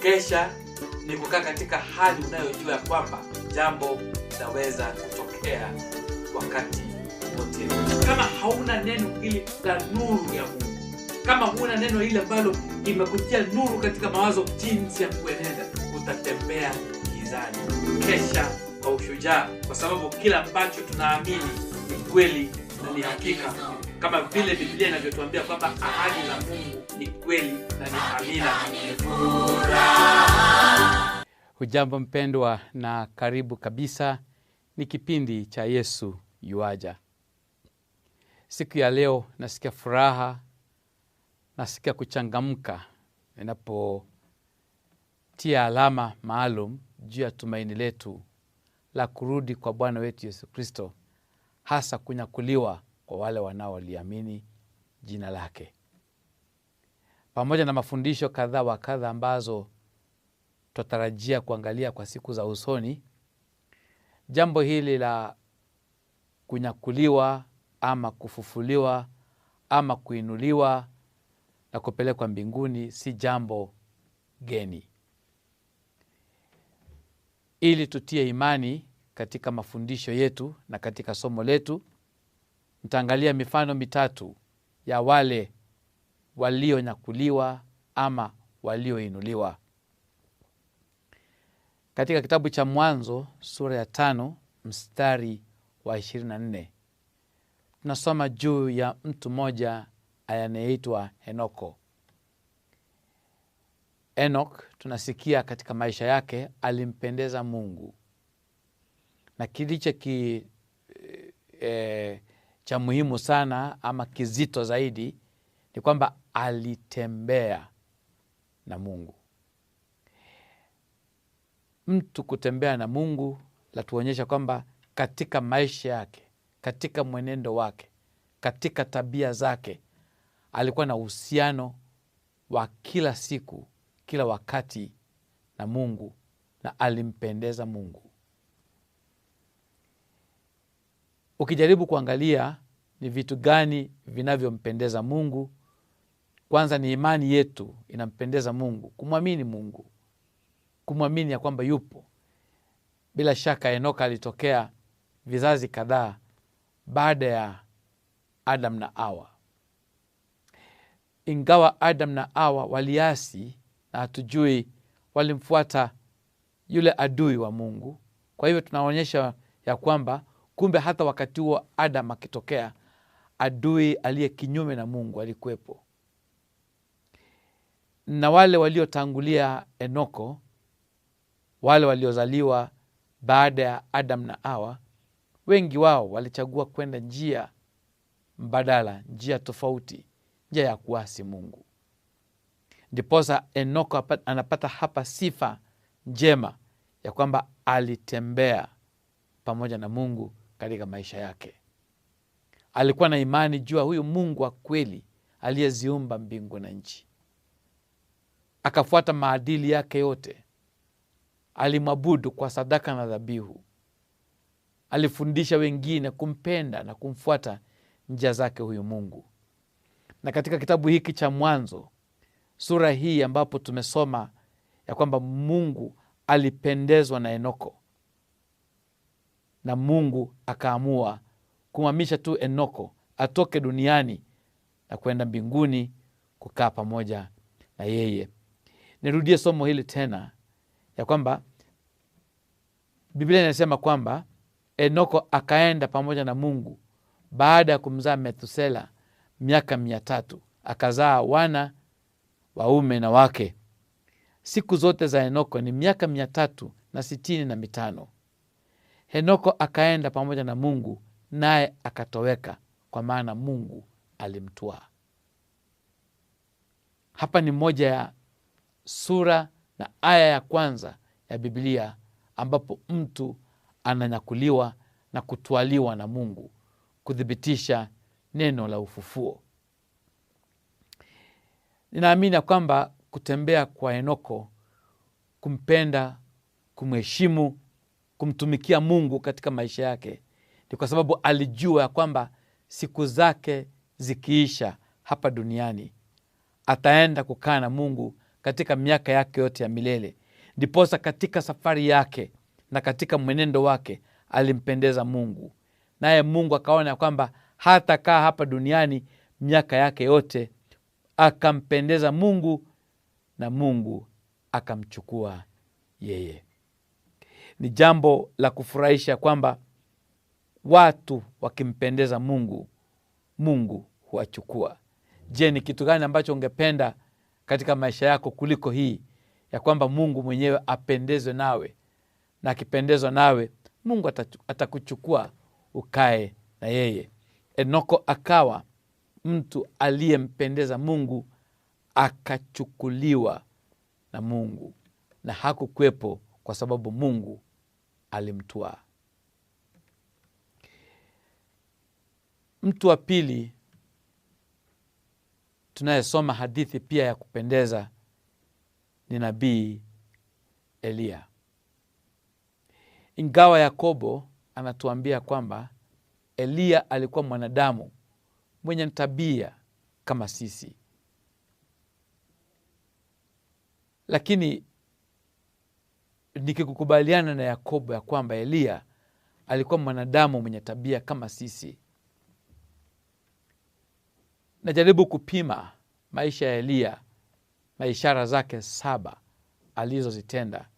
Kukesha ni kukaa katika hali unayojua ya kwamba jambo linaweza kutokea wakati wote. Kama hauna neno hili la nuru ya Mungu, kama huna neno hili ambalo limekutia nuru katika mawazo jinsi ya kuenenda, utatembea gizani. Kesha kwa ushujaa, kwa sababu kila ambacho tunaamini ni kweli na ni hakika, kama vile Biblia inavyotuambia kwamba ahadi za Mungu ni kweli na ni amina. Hujambo mpendwa na karibu kabisa, ni kipindi cha Yesu Yuaja. Siku ya leo nasikia furaha, nasikia kuchangamka ninapotia alama maalum juu ya tumaini letu la kurudi kwa Bwana wetu Yesu Kristo, hasa kunyakuliwa kwa wale wanaoliamini jina lake. Pamoja na mafundisho kadha wa kadha ambazo tutarajia kuangalia kwa siku za usoni, jambo hili la kunyakuliwa ama kufufuliwa ama kuinuliwa na kupelekwa mbinguni si jambo geni. Ili tutie imani katika mafundisho yetu na katika somo letu, nitaangalia mifano mitatu ya wale walionyakuliwa ama walioinuliwa. Katika kitabu cha Mwanzo sura ya 5 mstari wa 24, tunasoma juu ya mtu mmoja anayeitwa Henoko. Enoch, tunasikia katika maisha yake alimpendeza Mungu, na kilicho cha muhimu sana ama kizito zaidi ni kwamba alitembea na Mungu. Mtu kutembea na Mungu latuonyesha kwamba katika maisha yake, katika mwenendo wake, katika tabia zake, alikuwa na uhusiano wa kila siku, kila wakati na Mungu, na alimpendeza Mungu. Ukijaribu kuangalia ni vitu gani vinavyompendeza Mungu, kwanza ni imani yetu inampendeza Mungu, kumwamini Mungu, kumwamini ya kwamba yupo. Bila shaka Enoka alitokea vizazi kadhaa baada ya Adam na Hawa. Ingawa Adam na Hawa waliasi na hatujui walimfuata yule adui wa Mungu, kwa hivyo tunaonyesha ya kwamba kumbe hata wakati huo Adam akitokea, adui aliye kinyume na Mungu alikuwepo. Na wale waliotangulia Enoko, wale waliozaliwa baada ya Adam na Hawa, wengi wao walichagua kwenda njia mbadala, njia tofauti, njia ya kuasi Mungu. Ndiposa Enoko anapata hapa sifa njema ya kwamba alitembea pamoja na Mungu katika maisha yake. Alikuwa na imani juu huyu Mungu wa kweli aliyeziumba mbingu na nchi. Akafuata maadili yake yote. Alimwabudu kwa sadaka na dhabihu. Alifundisha wengine kumpenda na kumfuata njia zake huyu Mungu. Na katika kitabu hiki cha Mwanzo, sura hii ambapo tumesoma ya kwamba Mungu alipendezwa na Enoko, na Mungu akaamua kumhamisha tu Enoko atoke duniani na kwenda mbinguni kukaa pamoja na yeye. Nirudie somo hili tena ya kwamba Biblia inasema kwamba Enoko akaenda pamoja na Mungu baada ya kumzaa Methusela miaka 300, akazaa wana waume na wake. Siku zote za Enoko ni miaka 365. Henoko akaenda pamoja na Mungu, naye akatoweka, kwa maana Mungu alimtwaa. Hapa ni moja ya sura na aya ya kwanza ya Biblia ambapo mtu ananyakuliwa na kutwaliwa na Mungu, kuthibitisha neno la ufufuo. Ninaamini kwamba kutembea kwa Henoko, kumpenda, kumheshimu, kumtumikia Mungu katika maisha yake, ni kwa sababu alijua ya kwamba siku zake zikiisha hapa duniani ataenda kukaa na Mungu katika miaka yake yote ya milele. Ndiposa katika safari yake na katika mwenendo wake alimpendeza Mungu. Naye Mungu akaona kwamba hatakaa hapa duniani miaka yake yote, akampendeza Mungu na Mungu akamchukua yeye. Ni jambo la kufurahisha kwamba watu wakimpendeza Mungu, Mungu huwachukua. Je, ni kitu gani ambacho ungependa katika maisha yako kuliko hii ya kwamba Mungu mwenyewe apendezwe nawe, na akipendezwa nawe Mungu atakuchukua ukae na yeye. Enoko akawa mtu aliyempendeza Mungu, akachukuliwa na Mungu, na hakukuwepo kwa sababu Mungu alimtwaa. Mtu wa pili tunayesoma hadithi pia ya kupendeza ni nabii Eliya. Ingawa Yakobo anatuambia kwamba Eliya alikuwa mwanadamu mwenye tabia kama sisi, lakini nikikukubaliana na Yakobo ya kwamba Eliya alikuwa mwanadamu mwenye tabia kama sisi, najaribu kupima maisha ya Eliya na ishara zake 7 alizozitenda,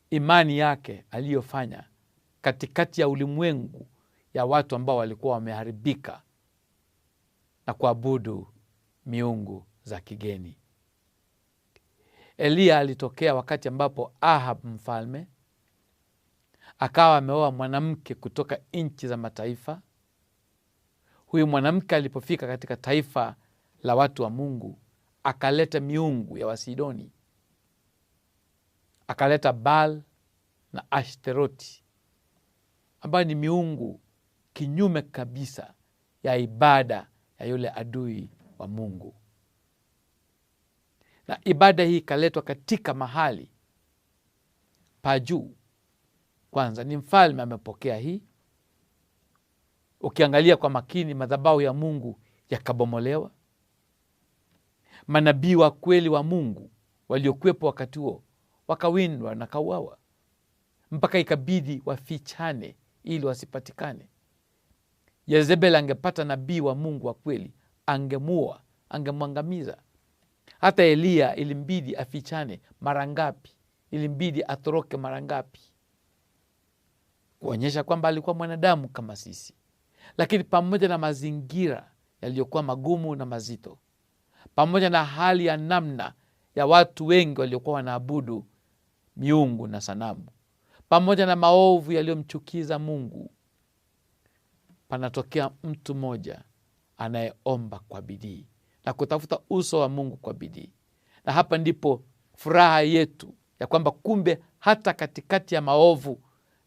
imani yake aliyofanya katikati ya ulimwengu ya watu ambao walikuwa wameharibika na kuabudu miungu za kigeni. Eliya alitokea wakati ambapo Ahab mfalme akawa ameoa mwanamke kutoka nchi za mataifa. Huyu mwanamke alipofika katika taifa la watu wa Mungu, akaleta miungu ya Wasidoni, akaleta Baal na Ashtoreti, ambayo ni miungu kinyume kabisa ya ibada ya yule adui wa Mungu. Na ibada hii ikaletwa katika mahali pa juu. Kwanza ni mfalme amepokea hii. Ukiangalia kwa makini, madhabahu ya Mungu yakabomolewa. Manabii wa kweli wa Mungu waliokuwepo wakati huo wakawindwa na kauawa, mpaka ikabidi wafichane ili wasipatikane. Yezebeli angepata nabii wa Mungu wa kweli, angemua, angemwangamiza. Hata Eliya ilimbidi afichane mara ngapi, ilimbidi atoroke mara ngapi, kuonyesha kwamba alikuwa mwanadamu kama sisi. Lakini pamoja na mazingira yaliyokuwa magumu na mazito, pamoja na hali ya namna ya watu wengi waliokuwa wanaabudu miungu na sanamu, pamoja na maovu yaliyomchukiza Mungu, panatokea mtu mmoja anayeomba kwa bidii na kutafuta uso wa Mungu kwa bidii. Na hapa ndipo furaha yetu ya kwamba kumbe hata katikati ya maovu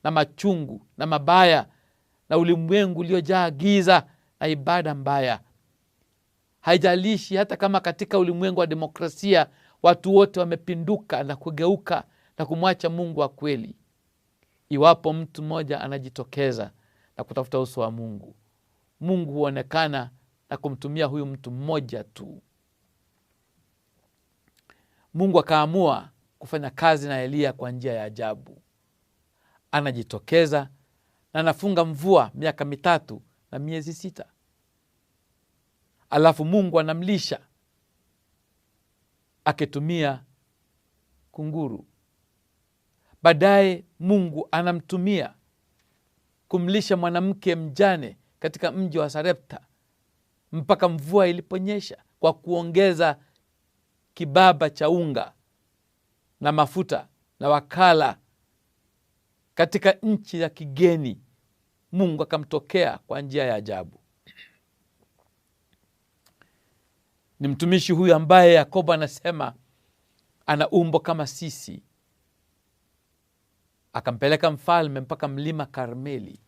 na machungu na mabaya na ulimwengu uliojaa giza na ibada mbaya, haijalishi hata kama katika ulimwengu wa demokrasia watu wote wamepinduka na kugeuka na kumwacha Mungu wa kweli, iwapo mtu mmoja anajitokeza na kutafuta uso wa Mungu, Mungu huonekana na kumtumia huyu mtu mmoja tu. Mungu akaamua kufanya kazi na Eliya kwa njia ya ajabu. Anajitokeza na anafunga mvua miaka 3 na miezi 6. Alafu Mungu anamlisha akitumia kunguru. Baadaye Mungu anamtumia kumlisha mwanamke mjane katika mji wa Sarepta mpaka mvua iliponyesha, kwa kuongeza kibaba cha unga na mafuta na wakala katika nchi ya kigeni. Mungu akamtokea kwa njia ya ajabu. Ni mtumishi huyu ambaye Yakobo anasema ana umbo kama sisi. Akampeleka mfalme mpaka mlima Karmeli,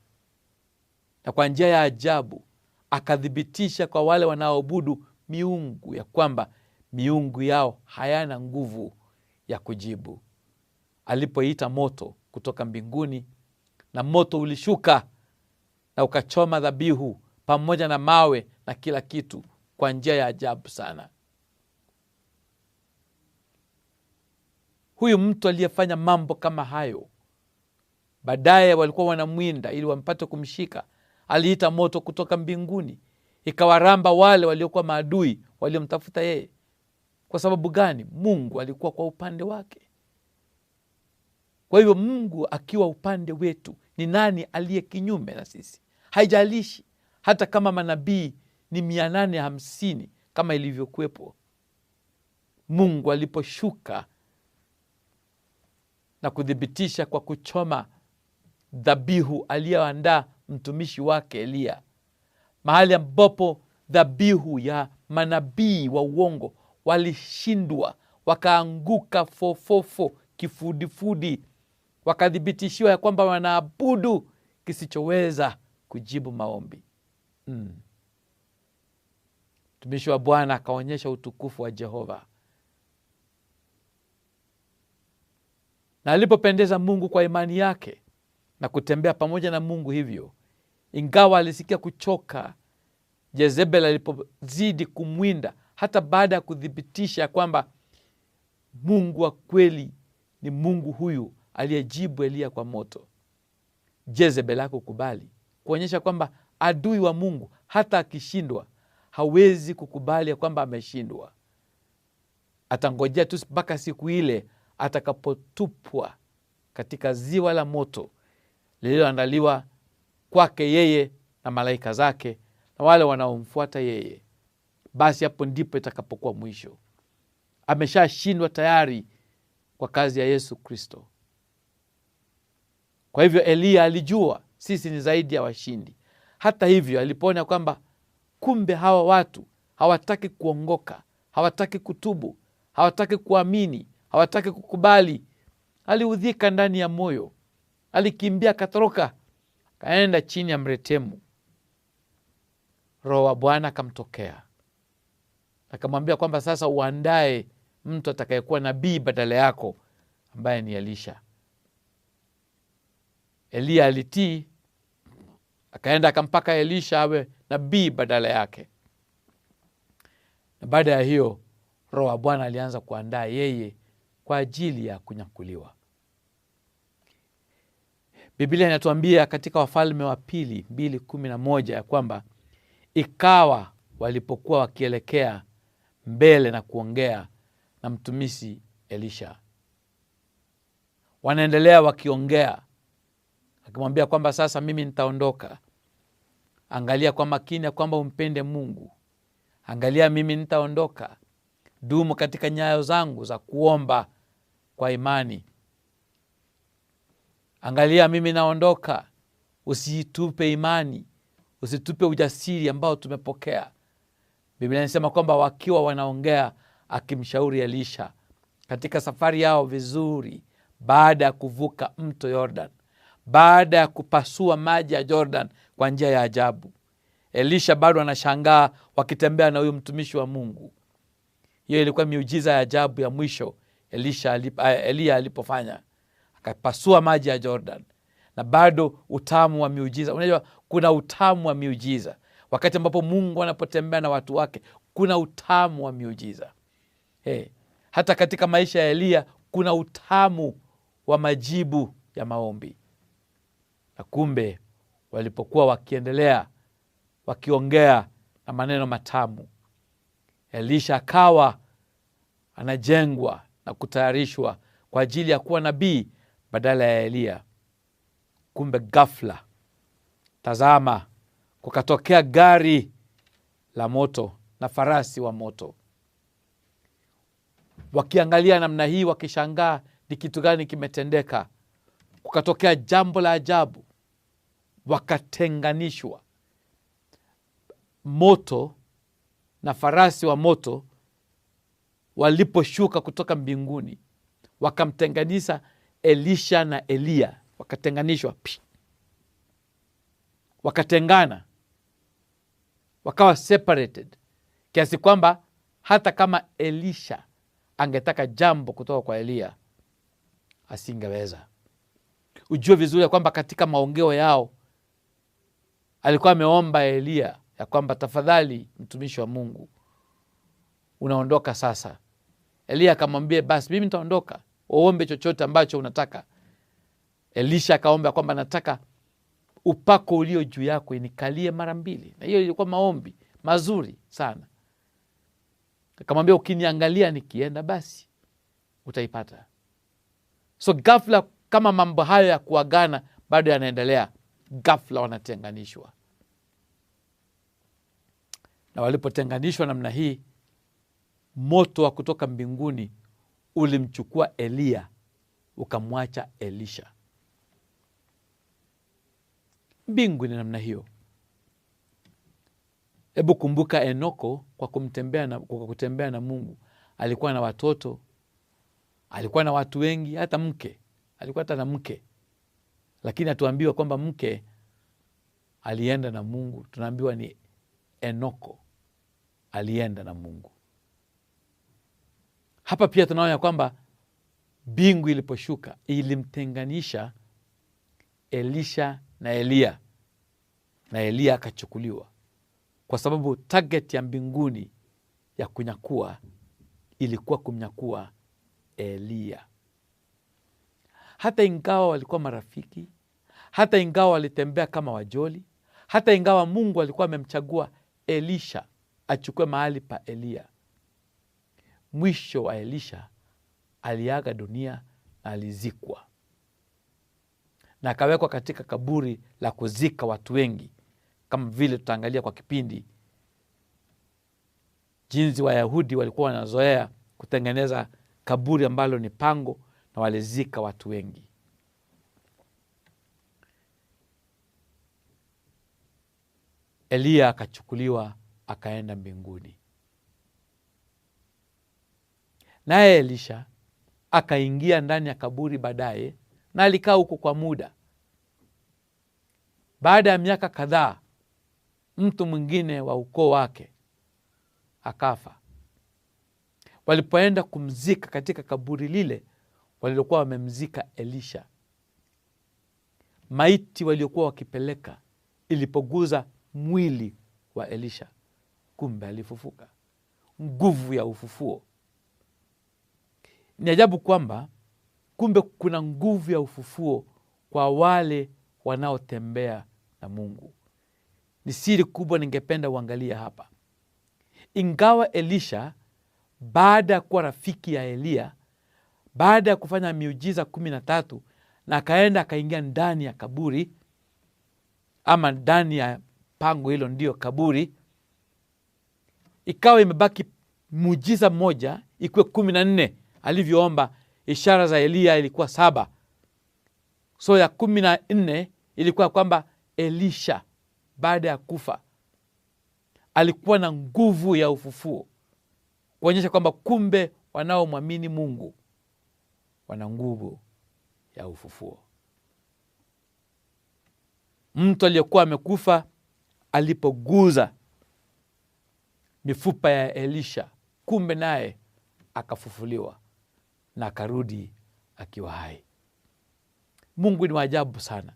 na kwa njia ya ajabu akadhibitisha kwa wale wanaoabudu miungu ya kwamba miungu yao hayana nguvu ya kujibu. Alipoita moto kutoka mbinguni, na moto ulishuka na ukachoma dhabihu pamoja na mawe na kila kitu kwa njia ya ajabu sana. huyu mtu aliyefanya mambo kama hayo, baadaye walikuwa wanamwinda ili wampate kumshika, aliita moto kutoka mbinguni ikawaramba wale waliokuwa maadui waliomtafuta yeye. Kwa sababu gani? Mungu alikuwa kwa upande wake. Kwa hivyo Mungu akiwa upande wetu, ni nani aliye kinyume na sisi? Haijalishi hata kama manabii ni 850 kama ilivyokuwepo. Mungu aliposhuka na kuthibitisha kwa kuchoma dhabihu aliyoandaa mtumishi wake Eliya, mahali ambapo dhabihu ya manabii wa uongo walishindwa, wakaanguka fofofo kifudifudi, wakathibitishiwa ya kwamba wanaabudu kisichoweza kujibu maombi. Mtumishi wa Bwana akaonyesha utukufu wa Jehova, na alipopendeza Mungu kwa imani yake na kutembea pamoja na Mungu hivyo, ingawa alisikia kuchoka Jezebel alipozidi kumwinda, hata baada ya kuthibitisha kwamba Mungu wa kweli ni Mungu huyu aliyejibu Eliya kwa moto, Jezebel hakukubali, kuonyesha kwamba adui wa Mungu hata akishindwa hawezi kukubali ya kwamba ameshindwa. Atangojea tu mpaka siku ile atakapotupwa katika ziwa la moto lililoandaliwa kwake yeye na malaika zake na wale wanaomfuata yeye. Basi hapo ndipo itakapokuwa mwisho. Ameshashindwa tayari kwa kazi ya Yesu Kristo. Kwa hivyo Eliya alijua sisi ni zaidi ya washindi. Hata hivyo alipoona kwamba kumbe hawa watu hawataki kuongoka, hawataki kutubu, hawataki kuamini, hawataki kukubali, aliudhika ndani ya moyo. Alikimbia, akatoroka, kaenda chini ya mretemu. Roho wa Bwana akamtokea, akamwambia kwamba sasa uandae mtu atakayekuwa nabii badala yako, ambaye ni Elisha. Eliya alitii, akaenda akampaka Elisha awe nabii badala yake. Na baada ya hiyo Roho wa Bwana alianza kuandaa yeye kwa ajili ya kunyakuliwa. Biblia inatuambia katika Wafalme wa Pili 2:11 ya kwamba ikawa walipokuwa wakielekea mbele na kuongea na mtumishi Elisha, wanaendelea wakiongea, akimwambia kwamba sasa mimi nitaondoka. Angalia kwa makini ya kwamba umpende Mungu. Angalia, mimi nitaondoka. Dumu katika nyayo zangu za kuomba kwa imani. Angalia, mimi naondoka. Usitupe imani, usitupe ujasiri ambao tumepokea. Biblia inasema kwamba wakiwa wanaongea, akimshauri Elisha katika safari yao vizuri, baada ya kuvuka mto Jordan, baada ya kupasua maji ya Jordan kwa njia ya ajabu, Elisha bado anashangaa wakitembea na huyu mtumishi wa Mungu. Hiyo ilikuwa miujiza ya ajabu ya mwisho Eliya alipofanya, akapasua maji ya Jordan. Na bado utamu wa miujiza. Unajua kuna utamu wa miujiza wakati ambapo Mungu anapotembea na watu wake, kuna utamu wa miujiza. Hata katika maisha ya Eliya kuna utamu wa majibu ya maombi. Na kumbe walipokuwa wakiendelea wakiongea na maneno matamu, Elisha akawa anajengwa na kutayarishwa kwa ajili ya kuwa nabii badala ya Eliya. Kumbe ghafla, tazama, kukatokea gari la moto na farasi wa moto. Wakiangalia namna hii, wakishangaa ni kitu gani kimetendeka, kukatokea jambo la ajabu. Wakatenganishwa. Moto na farasi wa moto waliposhuka kutoka mbinguni, wakamtenganisha Elisha na Eliya. Wakatenganishwa, wakatengana, wakawa separated, kiasi kwamba hata kama Elisha angetaka jambo kutoka kwa Eliya asingeweza. Ujue vizuri ya kwamba katika maongeo yao alikuwa ameomba Eliya ya kwamba tafadhali, mtumishi wa Mungu, unaondoka sasa. Eliya akamwambia, basi mimi nitaondoka, uombe chochote ambacho unataka. Elisha akaomba kwamba nataka upako ulio juu yako inikalie mara 2. Na hiyo ilikuwa maombi mazuri sana. Akamwambia ukiniangalia nikienda basi utaipata. So ghafla kama mambo hayo ya kuagana bado yanaendelea, ghafla wanatenganishwa. Na walipotenganishwa namna hii, moto wa kutoka mbinguni ulimchukua Eliya ukamwacha Elisha. Mbingu ni namna hiyo. Hebu kumbuka Enoko kwa kutembea na Mungu. Alikuwa na watoto, alikuwa na watu wengi, hata mke. Alikuwa hata na mke. Lakini atuambiwa kwamba mke alienda na Mungu. Tunaambiwa ni Enoko alienda na Mungu. Hapa pia tunaona kwamba mbingu iliposhuka ilimtenganisha Elisha na Eliya. Na Eliya akachukuliwa. Kwa sababu target ya mbinguni ya kunyakua ilikuwa kumnyakua Eliya. Hata ingawa walikuwa marafiki, hata ingawa walitembea kama wajoli, hata ingawa Mungu alikuwa amemchagua Elisha achukue mahali pa Eliya, mwisho wa Elisha aliaga dunia na alizikwa. Na akawekwa katika kaburi la kuzika watu wengi, kama vile tutaangalia kwa kipindi jinsi Wayahudi walikuwa wanazoea kutengeneza kaburi ambalo ni pango na walizika watu wengi. Eliya akachukuliwa akaenda mbinguni. Naye Elisha akaingia ndani ya kaburi baadaye na alikaa huko kwa muda. Baada ya miaka kadhaa, mtu mwingine wa ukoo wake akafa. Walipoenda kumzika katika kaburi lile walilokuwa wamemzika Elisha, maiti waliokuwa wakipeleka ilipoguza mwili wa Elisha, kumbe alifufuka. Nguvu ya ufufuo. Ni ajabu kwamba kumbe kuna nguvu ya ufufuo kwa wale wanaotembea na Mungu. Ni siri kubwa ningependa uangalia hapa. Ingawa Elisha baada ya kuwa rafiki ya Eliya, baada ya kufanya miujiza 13 na akaenda akaingia ndani ya kaburi, ama ndani ya pango hilo ndio kaburi, ikawa imebaki muujiza mmoja ikuwe 14 alivyoomba. Ishara za Eliya ilikuwa 7. So ya 14 ilikuwa kwamba Elisha baada ya kufa alikuwa na nguvu ya ufufuo, kuonyesha kwamba kumbe wanaomwamini Mungu wana nguvu ya ufufuo. Mtu aliyekuwa amekufa alipoguza mifupa ya Elisha, kumbe naye akafufuliwa na akarudi akiwa hai. Mungu ni waajabu sana.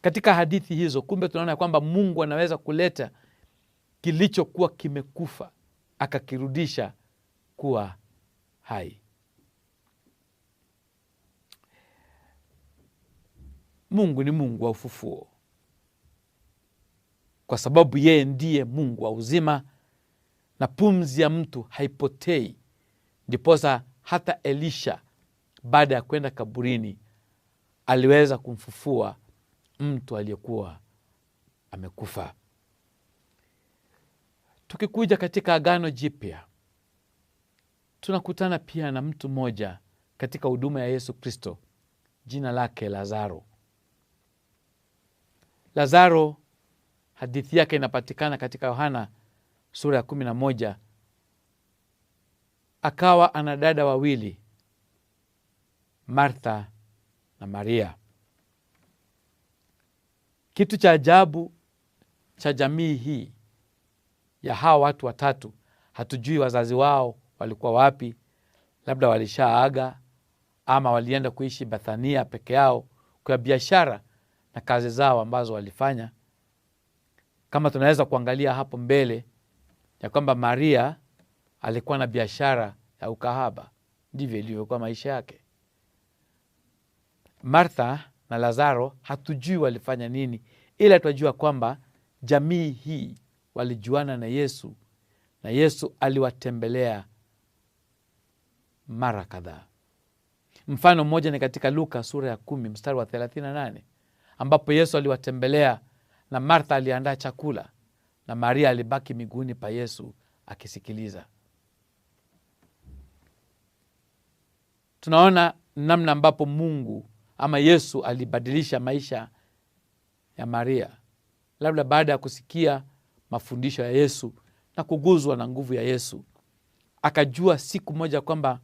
Katika hadithi hizo kumbe tunaona kwamba Mungu anaweza kuleta kilichokuwa kimekufa akakirudisha kuwa hai. Mungu ni Mungu wa ufufuo, kwa sababu yeye ndiye Mungu wa uzima na pumzi ya mtu haipotei. Ndiposa hata Elisha baada ya kwenda kaburini aliweza kumfufua mtu aliyekuwa amekufa. Tukikuja katika Agano Jipya, tunakutana pia na mtu mmoja katika huduma ya Yesu Kristo, jina lake Lazaro. Lazaro hadithi yake inapatikana katika Yohana sura ya 11. Akawa ana dada wawili, Martha na Maria. Kitu cha ajabu cha jamii hii ya hawa watu watatu, hatujui wazazi wao walikuwa wapi. Labda walishaaga ama walienda kuishi Bethania peke yao kwa biashara na kazi zao ambazo walifanya. Kama tunaweza kuangalia hapo mbele ya kwamba Maria alikuwa na biashara ya ukahaba, ndivyo ilivyokuwa maisha yake. Martha na Lazaro hatujui walifanya nini, ila tunajua kwamba jamii hii walijuana na Yesu, na Yesu aliwatembelea mara kadhaa. Mfano mmoja ni katika Luka sura ya 10 mstari wa 38, ambapo Yesu aliwatembelea na Martha aliandaa chakula na Maria alibaki miguuni pa Yesu akisikiliza. Tunaona namna ambapo Mungu ama Yesu alibadilisha maisha ya Maria, labda baada ya kusikia mafundisho ya Yesu na kuguzwa na nguvu ya Yesu. Akajua siku moja kwamba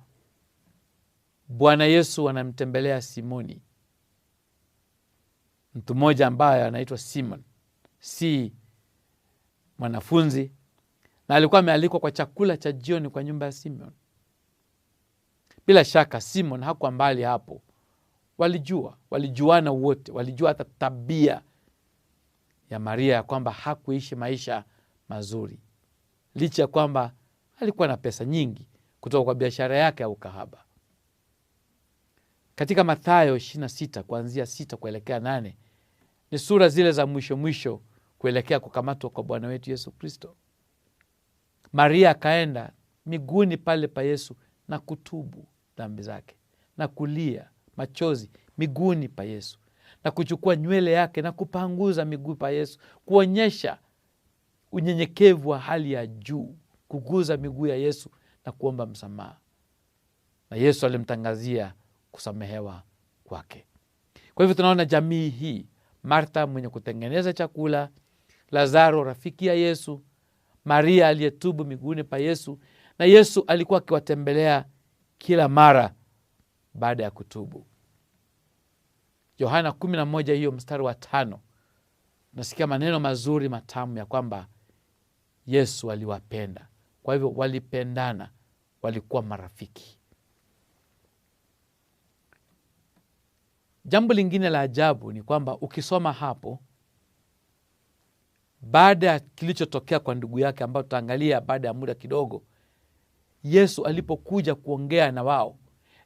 Bwana Yesu anamtembelea Simoni, mtu mmoja ambaye anaitwa Simon, si mwanafunzi, na alikuwa amealikwa kwa chakula cha jioni kwa nyumba ya Simon. Bila shaka Simon hakuwa mbali hapo. Walijuana wote, walijua hata tabia ya Maria ya kwamba hakuishi maisha mazuri, licha ya kwamba alikuwa na pesa nyingi kutoka kwa biashara yake ya ukahaba. Katika Mathayo 26 kuanzia 6 kuelekea 8 ni sura zile za mwisho kuelekea kukamatwa kwa Bwana wetu Yesu Kristo. Maria akaenda miguuni pale pa Yesu na kutubu dhambi zake na kulia machozi miguuni pa Yesu na kuchukua nywele yake na kupanguza miguu pa Yesu, kuonyesha unyenyekevu wa hali ya juu, kuguza miguu ya Yesu na kuomba msamaha. Na Yesu alimtangazia kusamehewa kwake. Kwa hivyo tunaona jamii hii, Martha mwenye kutengeneza chakula, Lazaro rafiki ya Yesu, Maria aliyetubu miguuni pa Yesu, na Yesu alikuwa akiwatembelea kila mara baada ya kutubu. Yohana 11 hiyo mstari wa 5 nasikia maneno mazuri matamu ya kwamba Yesu aliwapenda. Kwa hivyo walipendana, walikuwa marafiki. Jambo lingine la ajabu ni kwamba ukisoma hapo, baada ya kilichotokea kwa ndugu yake ambao tutaangalia baada ya muda kidogo, Yesu alipokuja kuongea na wao,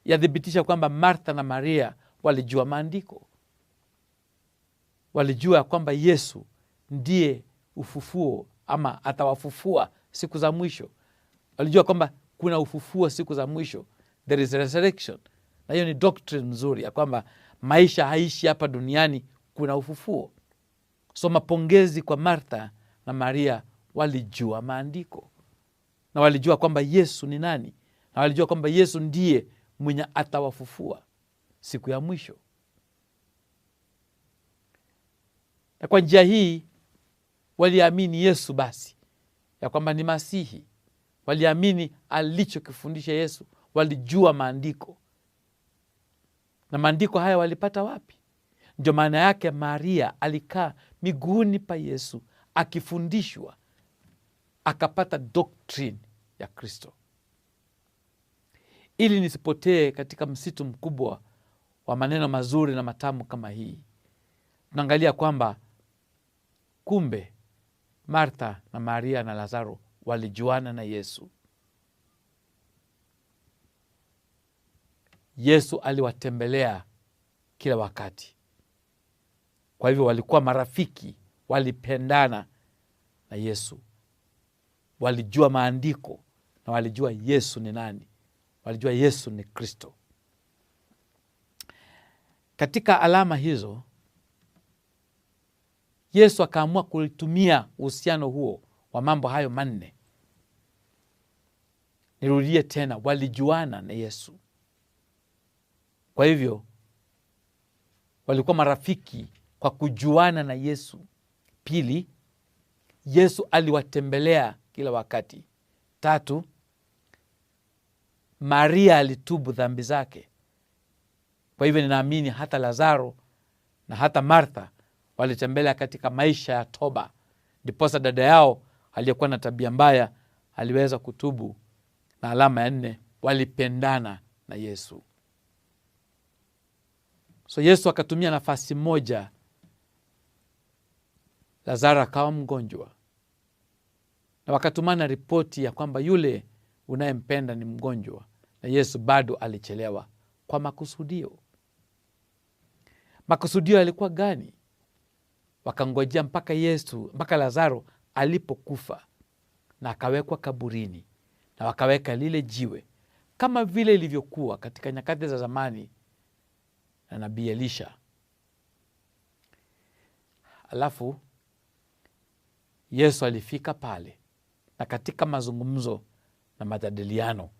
yathibitisha kwamba Martha na Maria walijua maandiko. Walijua kwamba Yesu ndiye ufufuo ama atawafufua siku za mwisho. Walijua kwamba kuna ufufuo siku za mwisho. There is resurrection. Na hiyo ni doctrine nzuri ya kwamba maisha haishi hapa duniani, kuna ufufuo. So mapongezi kwa Martha na Maria, walijua maandiko. Na walijua kwamba Yesu ni nani. Na walijua kwamba Yesu ndiye mwenye atawafufua siku ya mwisho. Na kwa njia hii waliamini Yesu basi, ya kwamba ni Masihi. Waliamini alichokifundisha Yesu. Walijua maandiko. Na maandiko haya walipata wapi? Ndio maana yake Maria alikaa miguuni pa Yesu akifundishwa, akapata doctrine ya Kristo. Ili nisipotee katika msitu mkubwa wa maneno mazuri na matamu kama hii, tunaangalia kwamba kumbe Martha na Maria na Lazaro walijuana na Yesu. Yesu aliwatembelea kila wakati. Kwa hivyo walikuwa marafiki, walipendana na Yesu. Walijua maandiko na walijua Yesu ni nani. Walijua Yesu ni Kristo. Katika alama hizo, Yesu akaamua kulitumia uhusiano huo wa mambo hayo manne. Nirudie tena, walijuana na Yesu. Kwa hivyo walikuwa marafiki kwa kujuana na Yesu. Pili, Yesu aliwatembelea kila wakati. 3, Maria alitubu dhambi zake. Kwa hivyo ninaamini hata Lazaro na hata Martha walitembelea katika maisha ya toba. Ndiposa dada yao aliyekuwa na tabia mbaya aliweza kutubu. Na alama ya 4, walipendana na Yesu. So Yesu akatumia nafasi moja, Lazaro akawa mgonjwa, na wakatumana ripoti ya kwamba yule unayempenda ni mgonjwa, na Yesu bado alichelewa kwa makusudio. Makusudio yalikuwa gani? Wakangojea mpaka Lazaro alipokufa na akawekwa kaburini, na wakaweka lile jiwe kama vile ilivyokuwa katika nyakati za zamani na nabii Elisha. Alafu Yesu alifika pale, na katika mazungumzo na majadiliano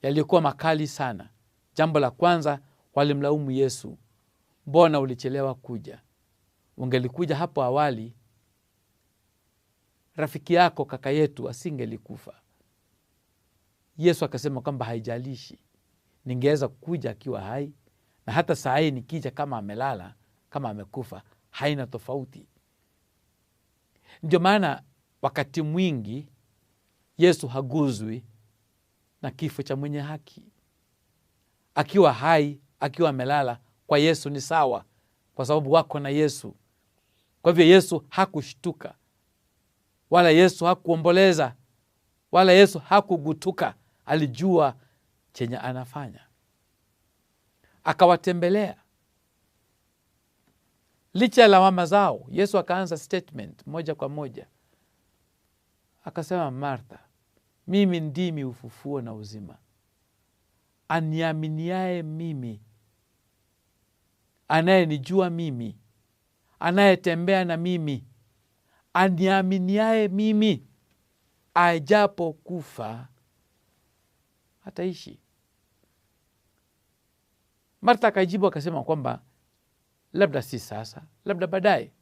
yalikuwa makali sana. Jambo la kwanza, walimlaumu Yesu, mbona ulichelewa kuja? Ungelikuja hapo awali, rafiki yako kaka yetu asingelikufa. Yesu akasema kwamba haijalishi, ningeweza kuja akiwa hai, na hata saa hii nikija kama amelala, kama amekufa, haina tofauti. Ndio maana wakati mwingi Yesu haguzwi na kifo cha mwenye haki. Akiwa hai, akiwa amelala, kwa Yesu ni sawa, kwa sababu wako na Yesu. Kwa hivyo Yesu hakushtuka, wala Yesu hakuomboleza, wala Yesu hakugutuka. Alijua chenye anafanya. Akawatembelea licha ya lawama zao. Yesu akaanza statement moja kwa moja, akasema, Martha, mimi ndimi ufufuo na uzima. Aniaminiaye mimi, anayenijua mimi, anayetembea na mimi, aniaminiaye mimi, ajapo kufa hataishi. Martha akajibu akasema kwamba labda si sasa, labda baadaye.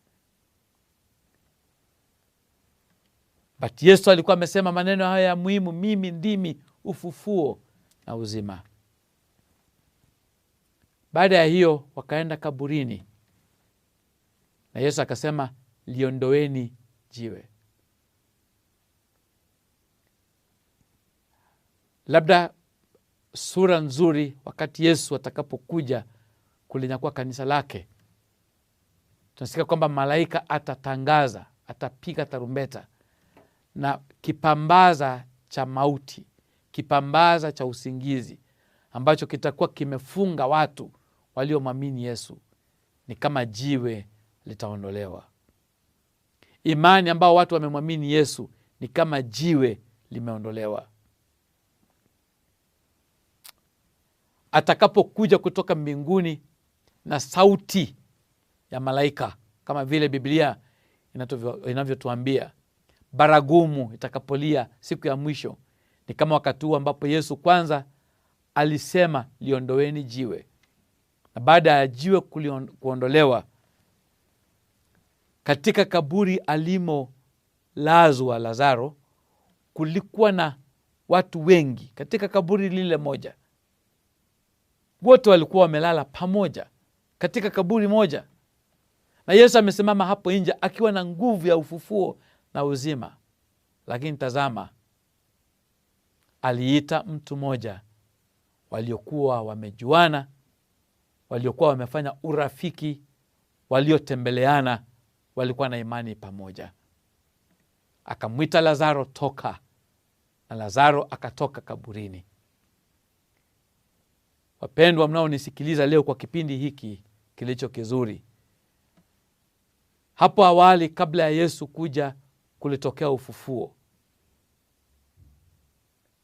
But Yesu alikuwa amesema maneno haya ya muhimu, mimi ndimi ufufuo na uzima. Baada ya hiyo wakaenda kaburini, na Yesu akasema, liondoeni jiwe. Labda sura nzuri wakati Yesu atakapokuja kulinyakua kanisa lake. Tunasikia kwamba malaika atatangaza, atapiga tarumbeta, na kipambaza cha mauti, kipambaza cha usingizi ambacho kitakuwa kimefunga watu waliomwamini Yesu, ni kama jiwe litaondolewa. Imani ambao watu wamemwamini Yesu ni kama jiwe limeondolewa. Atakapokuja kutoka mbinguni na sauti ya malaika, kama vile Biblia inavyotuambia, baragumu itakapolia siku ya mwisho, ni kama wakati huu ambapo Yesu kwanza alisema, liondoeni jiwe. Na baada ya jiwe kuondolewa, katika kaburi alimolazwa Lazaro, kulikuwa na watu wengi katika kaburi lile moja. Wote walikuwa wamelala pamoja katika kaburi moja, na Yesu amesimama hapo nje akiwa na nguvu ya ufufuo na uzima. Lakini tazama, aliita mtu mmoja, waliokuwa wamejuana, waliokuwa wamefanya urafiki, waliotembeleana, walikuwa na imani pamoja. Akamwita Lazaro, toka, na Lazaro akatoka kaburini. Wapendwa mnaonisikiliza leo kwa kipindi hiki kilicho kizuri, hapo awali kabla ya Yesu kuja kulitokea ufufuo.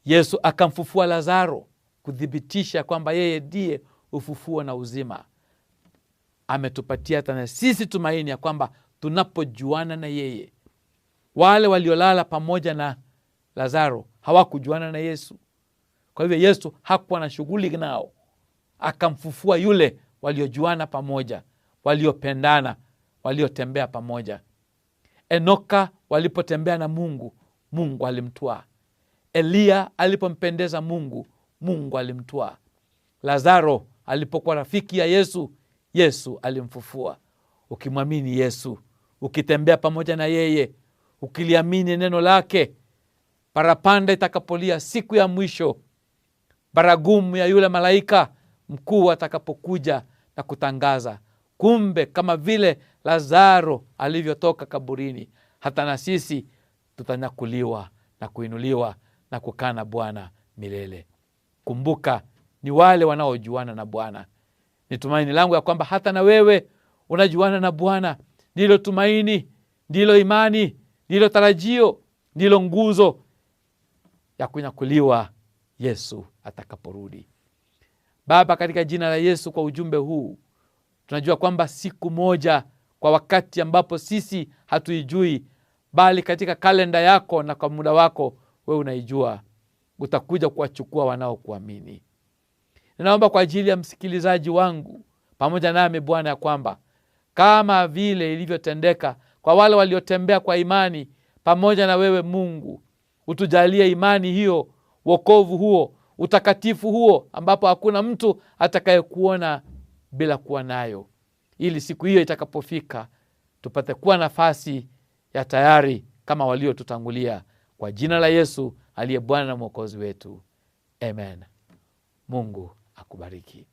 Yesu akamfufua Lazaro kuthibitisha kwamba yeye ndiye ufufuo na uzima. Ametupatia hata na sisi tumaini ya kwamba tunapojuana na yeye. Wale waliolala pamoja na Lazaro hawakujuana na Yesu, kwa hivyo Yesu hakuwa na shughuli nao. Akamfufua yule waliojuana pamoja, waliopendana, waliotembea pamoja. Enoka walipotembea na Mungu, Mungu alimtwaa. Eliya alipompendeza Mungu, Mungu alimtwaa. Lazaro alipokuwa rafiki ya Yesu, Yesu alimfufua. Ukimwamini Yesu, ukitembea pamoja na yeye, ukiliamini neno lake, parapanda itakapolia siku ya mwisho, baragumu ya yule malaika mkuu atakapokuja na kutangaza, kumbe kama vile Lazaro alivyotoka kaburini, hata na sisi tutanyakuliwa na kuinuliwa na kukaa na Bwana milele. Kumbuka, ni wale wanaojuana na Bwana, Ni tumaini langu ya kwamba hata na wewe unajuana na Bwana. Ndilo tumaini, ndilo imani, ndilo tarajio, ndilo nguzo ya kunyakuliwa Yesu atakaporudi. Baba, katika jina la Yesu, kwa ujumbe huu, tunajua kwamba siku moja, kwa wakati ambapo sisi hatuijui, bali katika kalenda yako na kwa muda wako wewe unaijua, utakuja kuwachukua wanaokuamini. Ninaomba kwa ajili ya msikilizaji wangu pamoja nami Bwana, ya kwamba kama vile ilivyotendeka kwa wale waliotembea kwa imani pamoja na wewe Mungu, utujalie imani hiyo, wokovu huo, utakatifu huo, ambapo hakuna mtu atakayekuona bila kuwa nayo, ili siku hiyo itakapofika tupate kuwa nafasi ya tayari kama waliotutangulia, kwa jina la Yesu aliye Bwana na Mwokozi wetu. Amen. Mungu akubariki.